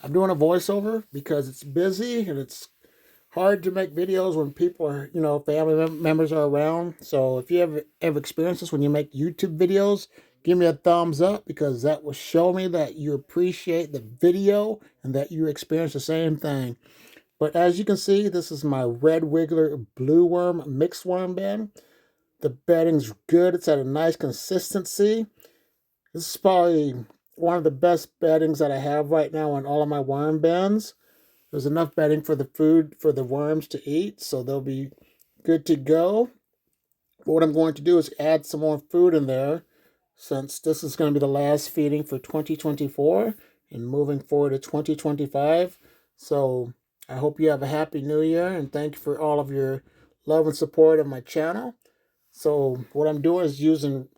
I'm doing a voiceover because it's busy and it's hard to make videos when people are, family members are around. So if you ever experienced this when you make YouTube videos, give me a thumbs up because that will show me that you appreciate the video and that you experience the same thing. But as you can see, this is my red wiggler blue worm mixed worm bin. The bedding's good. It's at a nice consistency. This is probably one of the best beddings that I have right now on all of my worm bins. There's enough bedding for the food for the worms to eat, so they'll be good to go. But what I'm going to do is add some more food in there since this is going to be the last feeding for 2024 and moving forward to 2025. So I hope you have a happy new year and thank you for all of your love and support of my channel. So what I'm doing is using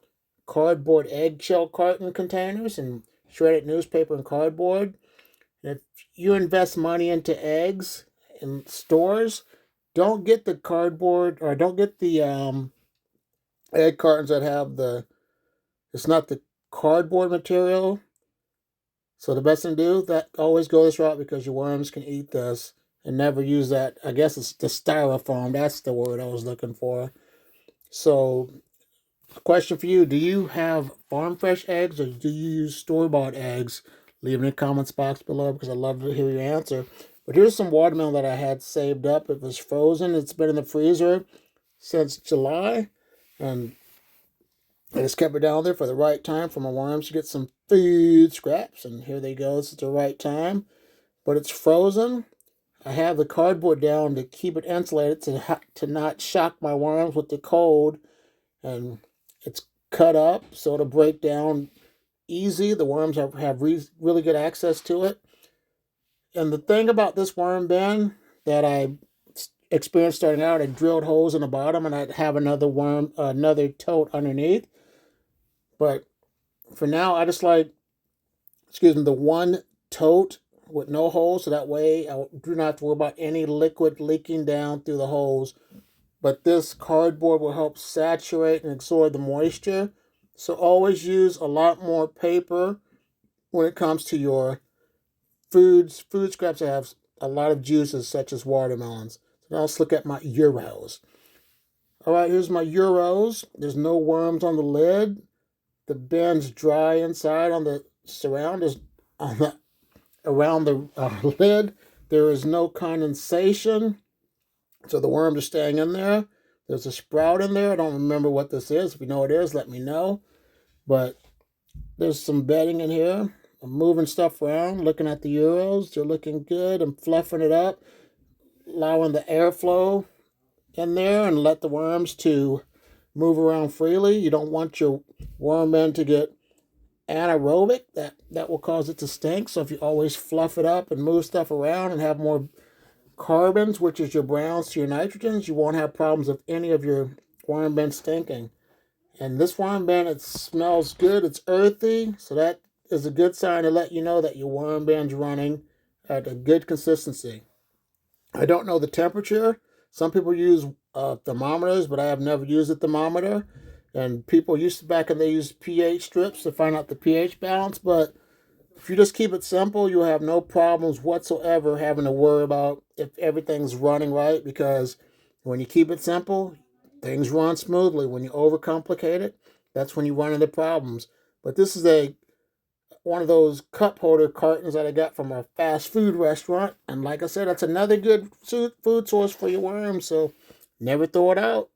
cardboard eggshell carton containers and shredded newspaper and cardboard. And if you invest money into eggs in stores, don't get the cardboard or don't get the egg cartons that have it's not the cardboard material. So the best thing to do, that always go this route because your worms can eat this and never use that. I guess it's the styrofoam. That's the word I was looking for. So a question for you, do you have farm fresh eggs or do you use store-bought eggs? Leave in the comments box below because I'd love to hear your answer. But here's some watermelon that I had saved up. It was frozen. It's been in the freezer since July. And I just kept it down there for the right time for my worms to get some food scraps. And here they go. It's the right time. But it's frozen. I have the cardboard down to keep it insulated to not shock my worms with the cold. And it's cut up so it'll break down easy. The worms have really good access to it. And the thing about this worm bin that I experienced starting out, I drilled holes in the bottom and I'd have another tote underneath. But for now, I just like, the one tote with no holes, so that way I do not have to worry about any liquid leaking down through the holes. But this cardboard will help saturate and absorb the moisture. So always use a lot more paper when it comes to your food scraps that have a lot of juices such as watermelons. So now let's look at my Euros. All right, here's my Euros. There's no worms on the lid. The bin's dry inside on the around the lid. There is no condensation. So the worms are staying in there. There's a sprout in there. I don't remember what this is. If you know what it is, let me know. But there's some bedding in here. I'm moving stuff around, looking at the Euros. They're looking good. I'm fluffing it up, allowing the airflow in there and let the worms to move around freely. You don't want your worm bin to get anaerobic. That will cause it to stink. So if you always fluff it up and move stuff around and have more carbons, which is your browns to your nitrogens, you won't have problems with any of your worm bin stinking. And this worm bin, it smells good. It's earthy, so that is a good sign to let you know that your worm bin's running at a good consistency. I don't know the temperature. Some people use thermometers, but I have never used a thermometer. And people they use pH strips to find out the pH balance, but if you just keep it simple, you'll have no problems whatsoever having to worry about if everything's running right, because when you keep it simple, things run smoothly. When you overcomplicate it, that's when you run into problems. But this is one of those cup holder cartons that I got from a fast food restaurant. And like I said, that's another good food source for your worms, so never throw it out.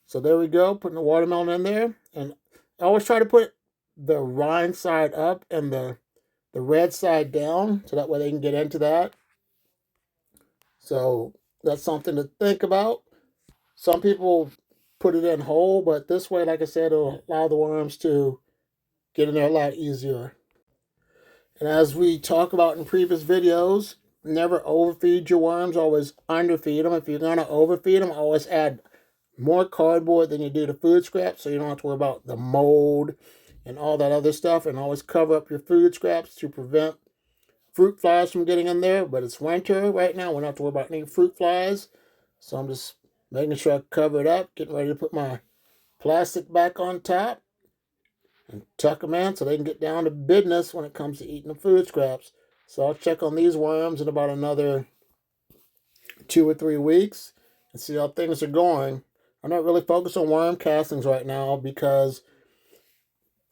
So there we go, putting the watermelon in there. And I always try to put the rind side up and the red side down, so that way they can get into that. So that's something to think about. Some people put it in whole, but this way, like I said, it'll allow the worms to get in there a lot easier. And as we talk about in previous videos, never overfeed your worms, always underfeed them. If you're going to overfeed them, always add more cardboard than you do the food scraps, so you don't have to worry about the mold and all that other stuff. And always cover up your food scraps to prevent fruit flies from getting in there. But it's winter right now. We don't have to worry about any fruit flies. So I'm just making sure I cover it up, getting ready to put my plastic back on top and tuck them in so they can get down to business when it comes to eating the food scraps. So I'll check on these worms in about another 2 or 3 weeks and see how things are going. I'm not really focused on worm castings right now because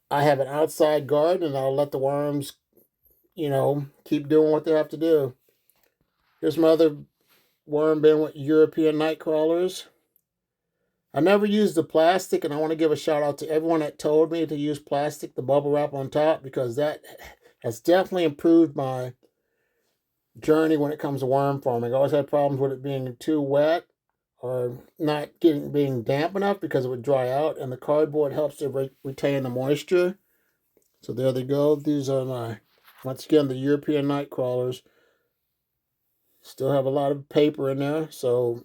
I have an outside garden and I'll let the worms, keep doing what they have to do. Here's my other worm bin with European night crawlers. I never used the plastic, and I want to give a shout out to everyone that told me to use plastic, the bubble wrap on top, because that has definitely improved my journey when it comes to worm farming. I always had problems with it being too wet or not being damp enough because it would dry out, and the cardboard helps to retain the moisture. So there they go. These are once again, the European night crawlers. Still have a lot of paper in there, so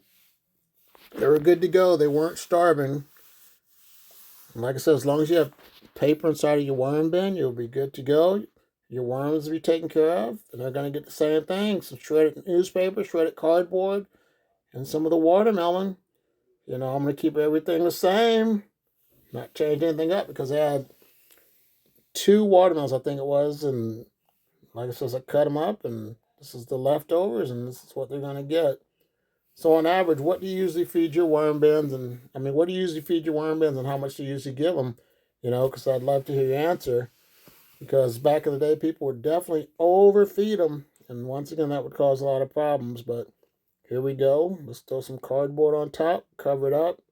they were good to go. They weren't starving. And like I said, as long as you have paper inside of your worm bin, you'll be good to go. Your worms will be taken care of, and they're going to get the same thing. Some shredded newspaper, shredded cardboard, and some of the watermelon. I'm going to keep everything the same, not change anything up, because I had 2 watermelons, I think it was, and like I said, I cut them up, and this is the leftovers, and this is what they're going to get. So on average, what do you usually feed your worm bins? And what do you usually feed your worm bins, and how much do you usually give them? Because I'd love to hear your answer. Because back in the day, people would definitely overfeed them. And once again, that would cause a lot of problems. But here we go. Let's throw some cardboard on top, cover it up,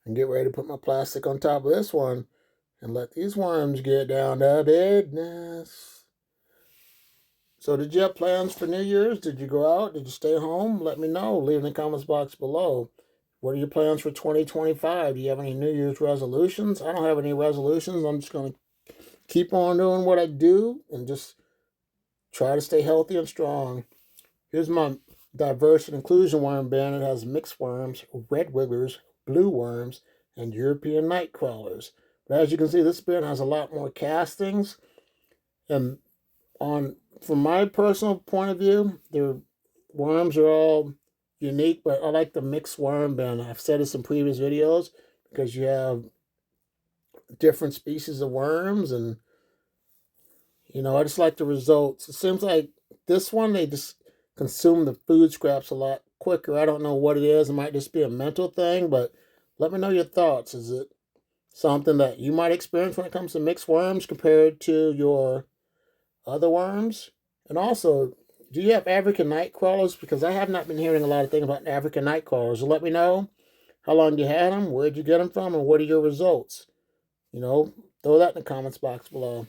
and get ready to put my plastic on top of this one. And let these worms get down to business. So did you have plans for New Year's? Did you go out? Did you stay home? Let me know. Leave in the comments box below. What are your plans for 2025? Do you have any New Year's resolutions? I don't have any resolutions. I'm just going to keep on doing what I do and just try to stay healthy and strong. Here's my diverse and inclusion worm bin. It has mixed worms, red wigglers, blue worms, and European night crawlers. But as you can see, this bin has a lot more castings. And from my personal point of view, their worms are all unique, but I like the mixed worm bin. I've said this in previous videos because you have different species of worms, and I just like the results. It seems like this one, they just consume the food scraps a lot quicker. I don't know what it is. It might just be a mental thing, but let me know your thoughts. Is it something that you might experience when it comes to mixed worms compared to your other worms? And also, do you have African night crawlers? Because I have not been hearing a lot of things about African night crawlers. So let me know how long you had them, where'd you get them from, and what are your results? Throw that in the comments box below.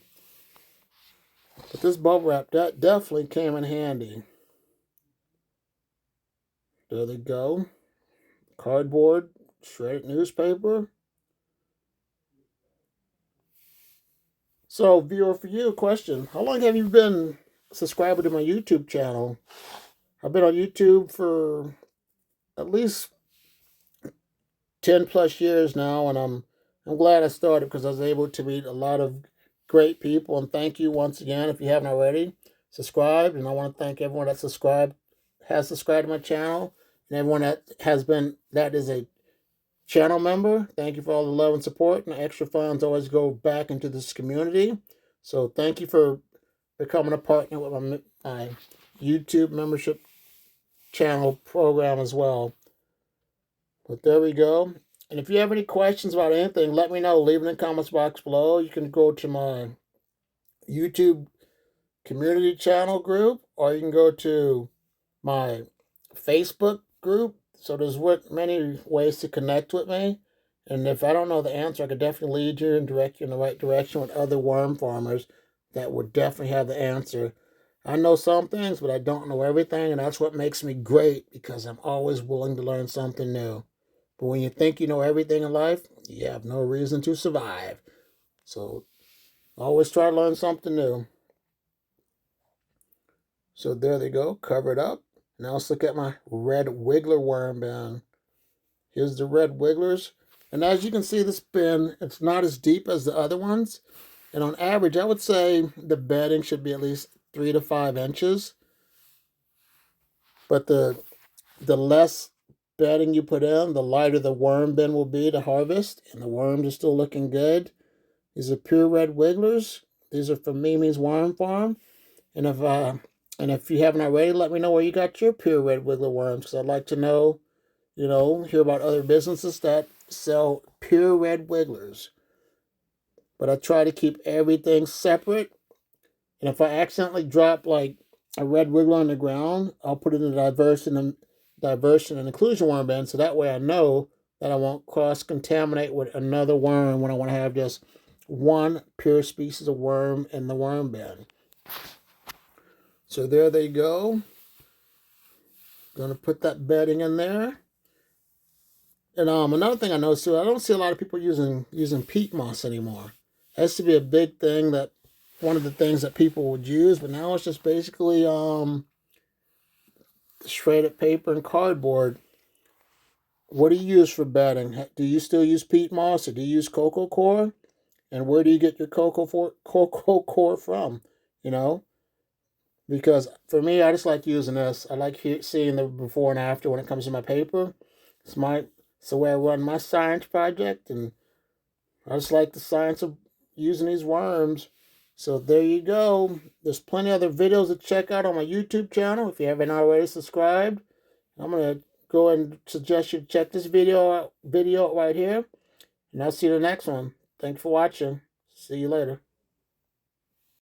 But this bubble wrap, that definitely came in handy. There they go. Cardboard, shredded newspaper. So, viewer, for you, a question. How long have you been subscribing to my YouTube channel? I've been on YouTube for at least 10 plus years now, and I'm glad I started because I was able to meet a lot of great people. And thank you once again, if you haven't already, subscribed. And I want to thank everyone that has subscribed to my channel, and everyone that is a channel member. Thank you for all the love and support, and the extra funds always go back into this community. So thank you for becoming a partner with my YouTube membership channel program as well. But there we go. And if you have any questions about anything, let me know. Leave it in the comments box below. You can go to my YouTube community channel group, or you can go to my Facebook group. So there's many ways to connect with me. And if I don't know the answer, I could definitely lead you and direct you in the right direction with other worm farmers that would definitely have the answer. I know some things, but I don't know everything, and that's what makes me great, because I'm always willing to learn something new. But when you think you know everything in life, you have no reason to survive. So always try to learn something new. So there they go, covered up. Now let's look at my red wiggler worm bin. Here's the red wigglers. And as you can see, this bin, it's not as deep as the other ones. And on average, I would say the bedding should be at least 3 to 5 inches. But the less bedding you put in, the lighter the worm bin will be to harvest. And the worms are still looking good. These are pure red wigglers. These are from Mimi's Worm Farm. And if you haven't already, let me know where you got your pure red wiggler worms, because I'd like to know, hear about other businesses that sell pure red wigglers. But I try to keep everything separate. And if I accidentally drop like a red wiggler on the ground, I'll put it in the diversion and inclusion worm bin, so that way I know that I won't cross-contaminate with another worm when I want to have just one pure species of worm in the worm bin. So there they go. Gonna put that bedding in there. And another thing I noticed too, I don't see a lot of people using peat moss anymore. That used to be a big thing, that one of the things that people would use, but now it's just basically shredded paper and cardboard. What do you use for bedding? Do you still use peat moss, or do you use cocoa coir? And where do you get your cocoa coir from? Because for me, I just like using this. I like seeing the before and after when it comes to my paper. It's the way I run my science project, and I just like the science of using these worms. So there you go. There's plenty of other videos to check out on my YouTube channel if you haven't already subscribed. I'm going to go and suggest you check this video right here. And I'll see you in the next one. Thanks for watching. See you later.